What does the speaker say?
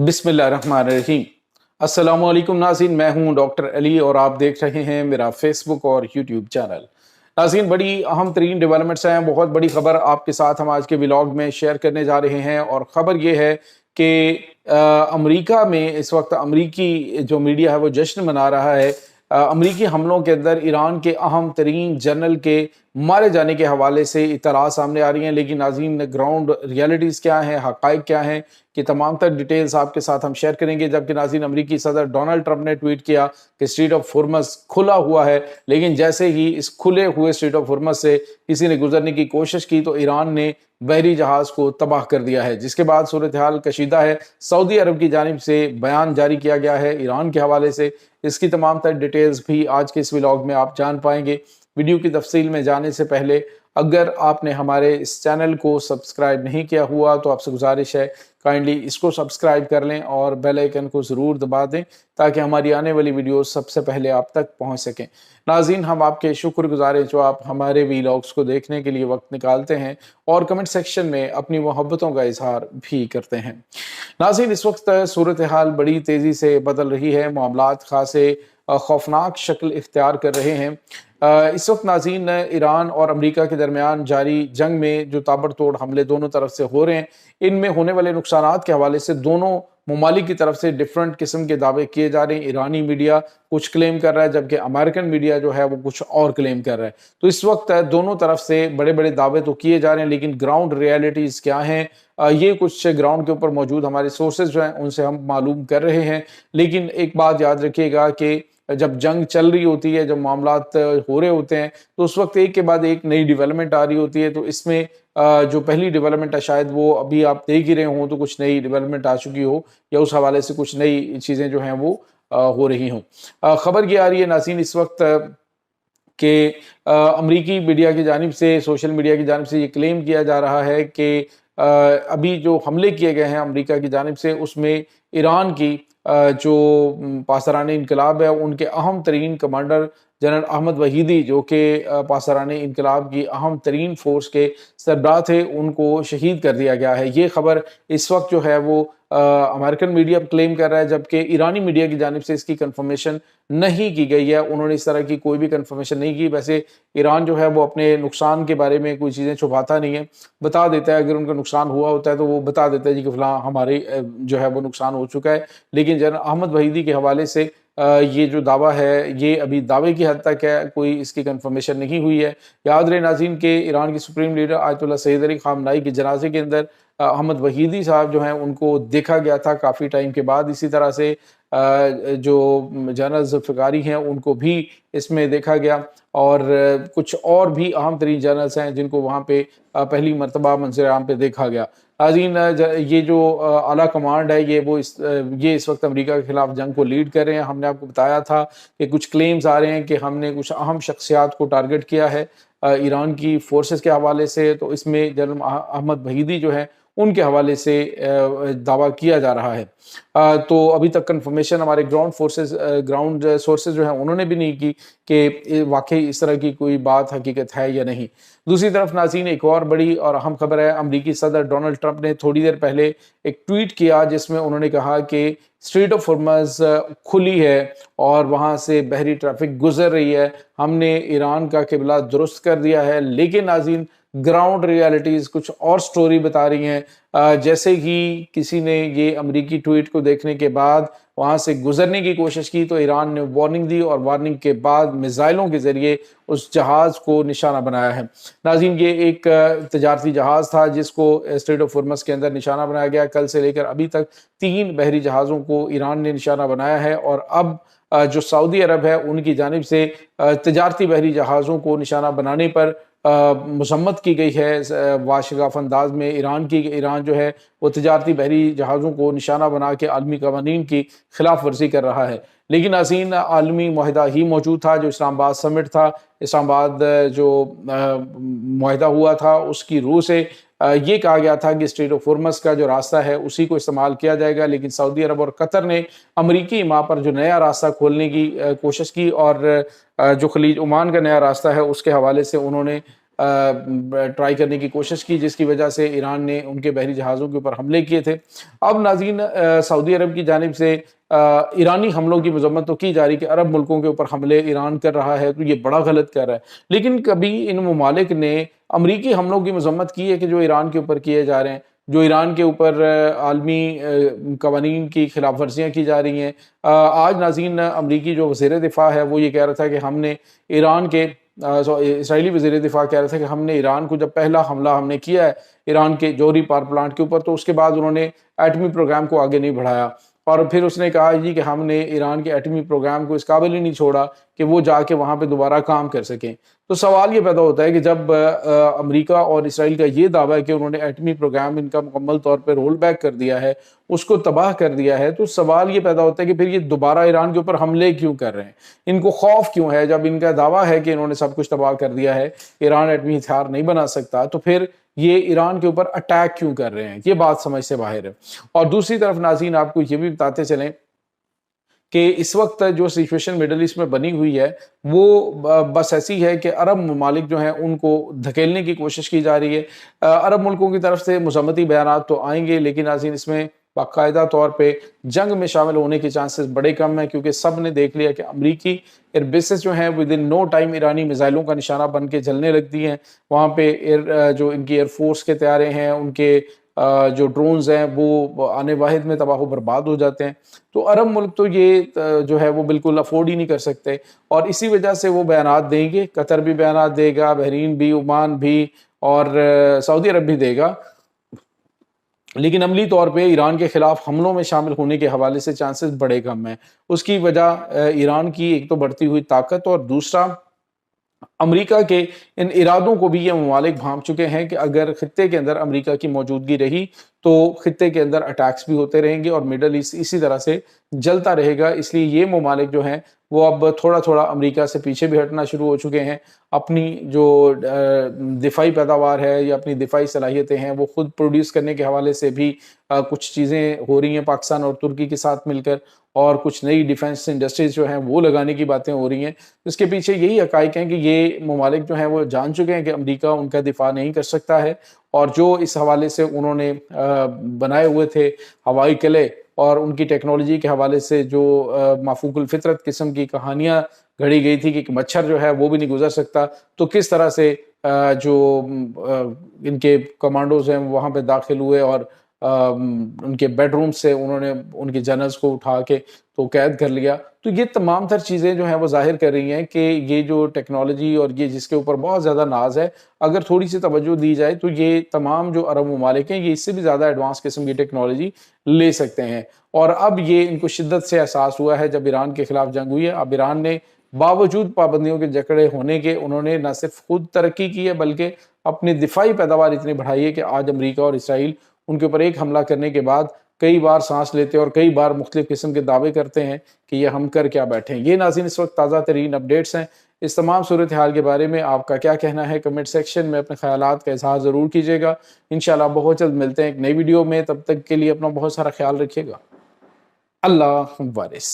बिस्मिल्लाहिर्रहमानिर्रहीम। अस्सलाम वालेकुम नाज़रीन, मैं हूं डॉक्टर अली और आप देख रहे हैं मेरा फेसबुक और यूट्यूब चैनल। नाज़रीन, बड़ी अहम तरीन डेवलपमेंट्स हैं, बहुत बड़ी खबर आपके साथ हम आज के व्लॉग में शेयर करने जा रहे हैं। और ख़बर ये है कि अमरीका में इस वक्त अमरीकी जो मीडिया है वो जश्न मना रहा है अमरीकी हमलों के अंदर ईरान के अहम तरीन जनरल के मारे जाने के हवाले से इत्तला सामने आ रही हैं। लेकिन नाज़रीन, ग्राउंड रियलिटीज़ क्या हैं, हक़ाइक़ क्या हैं, कि तमाम तर डिटेल्स आपके साथ हम शेयर करेंगे। जबकि नाज़रीन, अमरीकी सदर डोनाल्ड ट्रंप ने ट्वीट किया कि स्ट्रेट ऑफ होर्मुज़ खुला हुआ है, लेकिन जैसे ही इस खुले हुए स्ट्रेट ऑफ होर्मुज़ से किसी ने गुजरने की कोशिश की तो ईरान ने बहरी जहाज़ को तबाह कर दिया है, जिसके बाद सूरत हाल कशीदा है। सऊदी अरब की जानिब से बयान जारी किया गया है ईरान के हवाले से। इसकी तमाम तर डिटेल्स भी आज के इस व्लॉग में आप जान पाएंगे। वीडियो की तफसील में जाने से पहले अगर आपने हमारे इस चैनल को सब्सक्राइब नहीं किया हुआ तो आपसे गुजारिश है काइंडली इसको सब्सक्राइब कर लें और बेल आइकन को ज़रूर दबा दें ताकि हमारी आने वाली वीडियो सबसे पहले आप तक पहुंच सकें। नाज़रीन, हम आपके शुक्रगुजार हैं जो आप हमारे वीलॉग्स को देखने के लिए वक्त निकालते हैं और कमेंट सेक्शन में अपनी मोहब्बतों का इजहार भी करते हैं। नाज़रीन, इस वक्त सूरत हाल बड़ी तेज़ी से बदल रही है, मामलात खासे खौफनाक शक्ल इख्तियार कर रहे हैं। इस वक्त नाज़रीन, ईरान और अमेरिका के दरमियान जारी जंग में जो ताबड़तोड़ हमले दोनों तरफ से हो रहे हैं, इनमें होने वाले नुकसानात के हवाले से दोनों ममालिक की तरफ से डिफरेंट किस्म के दावे किए जा रहे हैं। ईरानी मीडिया कुछ क्लेम कर रहा है जबकि अमेरिकन मीडिया जो है वो कुछ और क्लेम कर रहा है। तो इस वक्त दोनों तरफ से बड़े बड़े दावे तो किए जा रहे हैं, लेकिन ग्राउंड रियलिटीज़ क्या हैं, ये कुछ ग्राउंड के ऊपर मौजूद हमारे सोर्सेज जो हैं उनसे हम मालूम कर रहे हैं। लेकिन एक बात याद रखिएगा कि जब जंग चल रही होती है, जब मामलात हो रहे होते हैं, तो उस वक्त एक के बाद एक नई डेवलपमेंट आ रही होती है। तो इसमें जो पहली डेवलपमेंट है शायद वो अभी आप देख ही रहे हों, तो कुछ नई डेवलपमेंट आ चुकी हो या उस हवाले से कुछ नई चीज़ें जो हैं वो हो रही हों। खबर ये आ रही है नाज़रीन इस वक्त कि अमरीकी मीडिया की जानिब से, सोशल मीडिया की जानिब से ये क्लेम किया जा रहा है कि अभी जो हमले किए गए हैं अमरीका की जानिब से, उसमें ईरान की जो पासरान इनकलाब है उनके अहम तरीन कमांडर जनरल अहमद वहीदी, जो कि पासरान इनकलाब की अहम तरीन फोर्स के सरबराह थे, उनको शहीद कर दिया गया है। ये खबर इस वक्त जो है वो अमेरिकन मीडिया क्लेम कर रहा है, जबकि ईरानी मीडिया की जानिब से इसकी कंफर्मेशन नहीं की गई है। उन्होंने इस तरह की कोई भी कंफर्मेशन नहीं की। वैसे ईरान जो है वो अपने नुकसान के बारे में कोई चीज़ें छुपाता नहीं है, बता देता है। अगर उनका नुकसान हुआ होता है तो वो बता देता है जी कि फलां हमारे जो है वो नुकसान हो चुका है। लेकिन जनरल अहमद वहीदी के हवाले से ये जो दावा है ये अभी दावे की हद तक है, कोई इसकी कंफर्मेशन नहीं हुई है। याद रहे नाज़रीन के ईरान के supreme leader Ayatollah Sayyid Ali Khamenei के जनाजे के अंदर अहमद वहीदी साहब जो हैं उनको देखा गया था काफ़ी टाइम के बाद। इसी तरह से जो जनरल ज़ुल्फ़िकारी हैं उनको भी इसमें देखा गया और कुछ और भी अहम तरीन जनरल्स हैं जिनको वहाँ पे पहली मरतबा मंज़र आम पे देखा गया। नाज़रीन, ये जो आला कमांड है ये इस वक्त अमेरिका के खिलाफ जंग को लीड कर रहे हैं। हमने आपको बताया था कि कुछ क्लेम्स आ रहे हैं कि हमने कुछ अहम शख्सियात को टारगेट किया है ईरान की फोर्सेस के हवाले से। तो इसमें जनरल अहमद वहीदी जो है उनके हवाले से दावा किया जा रहा है। तो अभी तक कंफर्मेशन हमारे ग्राउंड सोर्सेज जो हैं उन्होंने भी नहीं की कि वाकई इस तरह की कोई बात हकीकत है या नहीं। दूसरी तरफ नाज़रीन, एक और बड़ी और अहम खबर है। अमरीकी सदर डोनाल्ड ट्रंप ने थोड़ी देर पहले एक ट्वीट किया जिसमें उन्होंने कहा कि स्ट्रेट ऑफ होर्मुज़ खुली है और वहाँ से बहरी ट्रैफिक गुजर रही है, हमने ईरान का किबला दुरुस्त कर दिया है। लेकिन नाज़रीन, ग्राउंड रियलिटीज़ कुछ और स्टोरी बता रही हैं। जैसे कि किसी ने ये अमरीकी ट्वीट को देखने के बाद वहाँ से गुजरने की कोशिश की तो ईरान ने वार्निंग दी और वार्निंग के बाद मिसाइलों के ज़रिए उस जहाज़ को निशाना बनाया है। नाज़रीन, ये एक तजारती जहाज़ था जिसको स्ट्रेट ऑफ होर्मुज़ के अंदर निशाना बनाया गया। कल से लेकर अभी तक 3 बहरी जहाज़ों को ईरान ने निशाना बनाया है और अब जो सऊदी अरब है उनकी जानिब से तजारती बहरी जहाज़ों को निशाना बनाने पर मसम्मत की गई है वाशगाफ अंदाज में। ईरान जो है वो तजारती बहरी जहाज़ों को निशाना बना के आलमी कवानीन की खिलाफ वर्जी कर रहा है। लेकिन नाज़रीन, आलमी मुआहदा ही मौजूद था, जो इस्लामाबाद समिट था, इस्लामाबाद जो मुआहदा हुआ था उसकी रूह से ये कहा गया था कि स्ट्रेट ऑफ होर्मुज़ का जो रास्ता है उसी को इस्तेमाल किया जाएगा। लेकिन सऊदी अरब और कतर ने अमरीकी माह पर जो नया रास्ता खोलने की कोशिश की और जो खलीज ओमान का नया रास्ता है उसके हवाले से उन्होंने ٹرائی کرنے کی کوشش کی، جس کی وجہ سے ایران نے ان کے بحری جہازوں کے اوپر حملے کیے تھے۔ اب ناظرین سعودی عرب کی جانب سے ایرانی حملوں کی مذمت تو کی جا رہی کہ عرب ملکوں کے اوپر حملے ایران کر رہا ہے تو یہ بڑا غلط کر رہا ہے، لیکن کبھی ان ممالک نے امریکی حملوں کی مذمت کی ہے کہ جو ایران کے اوپر کیے جا رہے ہیں، جو ایران کے اوپر عالمی قوانین کی خلاف ورزیاں کی جا رہی ہیں؟ آج ناظرین امریکی جو وزیر دفاع ہے وہ یہ کہہ رہا تھا کہ ہم نے ایران کے اسرائیلی وزیر دفاع کہہ رہا تھا کہ ہم نے ایران کو جب پہلا حملہ ہم نے کیا ہے ایران کے جوہری پاور پلانٹ کے اوپر، تو اس کے بعد انہوں نے ایٹمی پروگرام کو آگے نہیں بڑھایا، اور پھر اس نے کہا جی کہ ہم نے ایران کے ایٹمی پروگرام کو اس قابل ہی نہیں چھوڑا کہ وہ جا کے وہاں پہ دوبارہ کام کر سکیں۔ تو سوال یہ پیدا ہوتا ہے کہ جب امریکہ اور اسرائیل کا یہ دعویٰ ہے کہ انہوں نے ایٹمی پروگرام ان کا مکمل طور پہ رول بیک کر دیا ہے، اس کو تباہ کر دیا ہے، تو سوال یہ پیدا ہوتا ہے کہ پھر یہ دوبارہ ایران کے اوپر حملے کیوں کر رہے ہیں؟ ان کو خوف کیوں ہے؟ جب ان کا دعویٰ ہے کہ انہوں نے سب کچھ تباہ کر دیا ہے، ایران ایٹمی ہتھیار نہیں بنا سکتا، تو پھر یہ ایران کے اوپر اٹیک کیوں کر رہے ہیں؟ یہ بات سمجھ سے باہر ہے۔ اور دوسری طرف ناظرین آپ کو یہ بھی بتاتے چلیں کہ اس وقت جو سچویشن مڈل ایسٹ میں بنی ہوئی ہے وہ بس ایسی ہے کہ عرب ممالک جو ہیں ان کو دھکیلنے کی کوشش کی جا رہی ہے۔ عرب ملکوں کی طرف سے مذمتی بیانات تو آئیں گے، لیکن ناظرین اس میں باقاعدہ طور پہ جنگ میں شامل ہونے کے چانسز بڑے کم ہیں، کیونکہ سب نے دیکھ لیا کہ امریکی ایئر بیسز جو ہیں ودن نو ٹائم ایرانی میزائلوں کا نشانہ بن کے جلنے لگتی ہیں۔ وہاں پہ جو ان کی ایئر فورس کے طیارے ہیں، ان کے جو ڈرونز ہیں وہ آنے واحد میں تباہ و برباد ہو جاتے ہیں۔ تو عرب ملک تو یہ جو ہے وہ بالکل افورڈ ہی نہیں کر سکتے، اور اسی وجہ سے وہ بیانات دیں گے۔ قطر بھی بیانات دے گا، بحرین بھی، عمان بھی، اور سعودی عرب بھی دے گا، لیکن عملی طور پہ ایران کے خلاف حملوں میں شامل ہونے کے حوالے سے چانسز بڑے کم ہیں۔ اس کی وجہ ایران کی ایک تو بڑھتی ہوئی طاقت، اور دوسرا امریکہ کے ان ارادوں کو بھی یہ ممالک بھانپ چکے ہیں کہ اگر خطے کے اندر امریکہ کی موجودگی رہی تو خطے کے اندر اٹیکس بھی ہوتے رہیں گے اور مڈل ایسٹ اسی طرح سے جلتا رہے گا۔ اس لیے یہ ممالک جو ہیں وہ اب تھوڑا تھوڑا امریکہ سے پیچھے بھی ہٹنا شروع ہو چکے ہیں۔ اپنی جو دفاعی پیداوار ہے یا اپنی دفاعی صلاحیتیں ہیں وہ خود پروڈیوس کرنے کے حوالے سے بھی کچھ چیزیں ہو رہی ہیں پاکستان اور ترکی کے ساتھ مل کر، اور کچھ نئی ڈیفنس انڈسٹریز جو ہیں وہ لگانے کی باتیں ہو رہی ہیں۔ اس کے پیچھے یہی حقائق ہیں کہ یہ ممالک جو ہیں وہ جان چکے ہیں کہ امریکہ ان کا دفاع نہیں کر سکتا ہے، اور جو اس حوالے سے انہوں نے بنائے ہوئے تھے ہوائی قلعے، اور ان کی ٹیکنالوجی کے حوالے سے جو مافوق الفطرت قسم کی کہانیاں گھڑی گئی تھی کہ ایک مچھر جو ہے وہ بھی نہیں گزر سکتا، تو کس طرح سے جو ان کے کمانڈوز ہیں وہاں پہ داخل ہوئے اور ان کے بیڈ روم سے انہوں نے ان کے جنرلز کو اٹھا کے تو قید کر لیا۔ تو یہ تمام تر چیزیں جو ہیں وہ ظاہر کر رہی ہیں کہ یہ جو ٹیکنالوجی اور یہ جس کے اوپر بہت زیادہ ناز ہے، اگر تھوڑی سی توجہ دی جائے تو یہ تمام جو عرب ممالک ہیں یہ اس سے بھی زیادہ ایڈوانس قسم کی ٹیکنالوجی لے سکتے ہیں۔ اور اب یہ ان کو شدت سے احساس ہوا ہے جب ایران کے خلاف جنگ ہوئی ہے۔ اب ایران نے باوجود پابندیوں کے جکڑے ہونے کے انہوں نے نہ صرف خود ترقی کی ہے بلکہ اپنی دفاعی پیداوار اتنی بڑھائی ہے کہ آج امریکہ اور اسرائیل ان کے اوپر ایک حملہ کرنے کے بعد کئی بار سانس لیتے اور کئی بار مختلف قسم کے دعوے کرتے ہیں کہ یہ ہم کر کیا بیٹھے ہیں۔ یہ ناظرین اس وقت تازہ ترین اپڈیٹس ہیں۔ اس تمام صورتحال کے بارے میں آپ کا کیا کہنا ہے؟ کمنٹ سیکشن میں اپنے خیالات کا اظہار ضرور کیجیے گا۔ انشاءاللہ بہت جلد ملتے ہیں ایک نئی ویڈیو میں، تب تک کے لیے اپنا بہت سارا خیال رکھیے گا۔ اللہ وارث۔